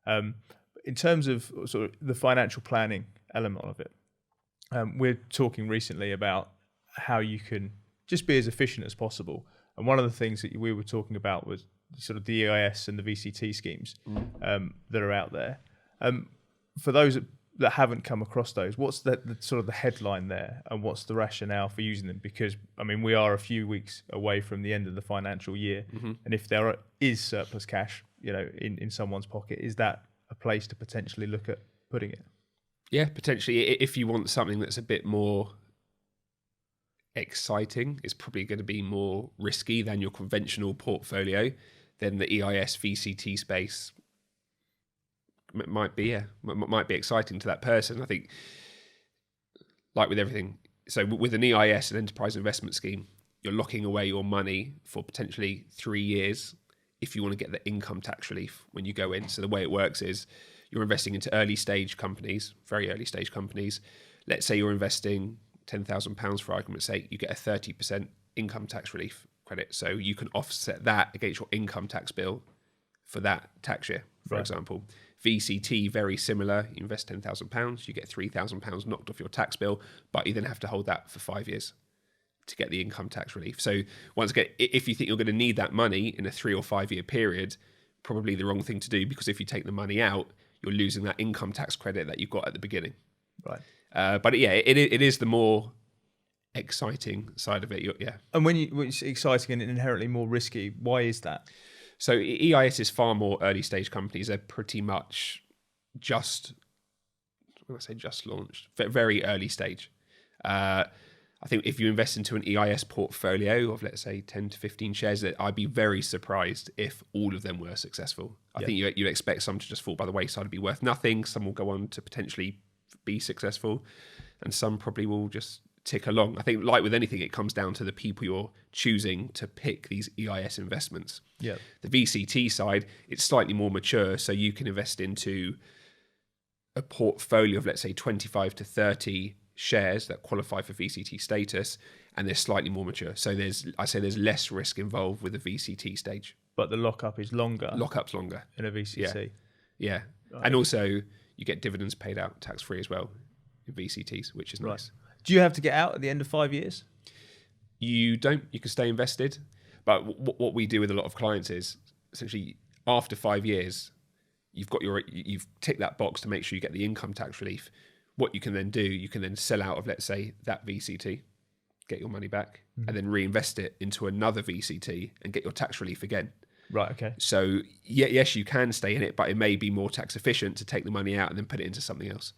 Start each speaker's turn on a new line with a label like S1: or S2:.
S1: In terms of sort of the financial planning element of it, we're talking recently about how you can just be as efficient as possible. And one of the things that we were talking about was sort of the EIS and the VCT schemes that are out there. For those that haven't come across those, what's the sort of the headline there, and what's the rationale for using them? Because I mean, we are a few weeks away from the end of the financial year, and if there is surplus cash, in someone's pocket, is that a place to potentially look at putting it?
S2: Yeah, potentially. If you want something that's a bit more exciting, it's probably going to be more risky than your conventional portfolio, then the EIS VCT space might be exciting to that person. I think, like with everything, so with an EIS, an enterprise investment scheme, you're locking away your money for potentially 3 years if you want to get the income tax relief when you go in. So the way it works is you're investing into early stage companies, very early stage companies. Let's say you're investing £10,000 for argument's sake, you get a 30% income tax relief credit. So you can offset that against your income tax bill for that tax year, for example. VCT, very similar. You invest £10,000, you get £3,000 knocked off your tax bill, but you then have to hold that for 5 years to get the income tax relief. So once again, if you think you're going to need that money in a 3 or 5 year period, probably the wrong thing to do, because if you take the money out, you're losing that income tax credit that you got at the beginning.
S1: Right.
S2: But yeah, it is the more exciting side of it. Yeah.
S1: And when it's exciting and inherently more risky, why is that?
S2: So EIS is far more early stage companies. They're pretty much when I say just launched, very early stage. I think if you invest into an EIS portfolio of, let's say, 10 to 15 shares, I'd be very surprised if all of them were successful. I think you expect some to just fall by the wayside and be worth nothing. Some will go on to potentially be successful, and some probably will just tick along. I think, like with anything, it comes down to the people you're choosing to pick these EIS investments.
S1: Yeah.
S2: The VCT side, it's slightly more mature, so you can invest into a portfolio of, let's say, 25 to 30 shares that qualify for VCT status, and they're slightly more mature. So there's less risk involved with the VCT stage.
S1: But the lockup is longer.
S2: Lockup's longer
S1: in a VCT.
S2: Yeah. Right. And also you get dividends paid out tax-free as well in VCTs, which is nice.
S1: Do you have to get out at the end of 5 years?
S2: You don't. You can stay invested. But what we do with a lot of clients is essentially after 5 years, you've ticked that box to make sure you get the income tax relief. What you can then do, you can then sell out of, let's say, that VCT, get your money back, and then reinvest it into another VCT and get your tax relief again.
S1: Right, okay.
S2: So, yes, you can stay in it, but it may be more tax efficient to take the money out and then put it into something else.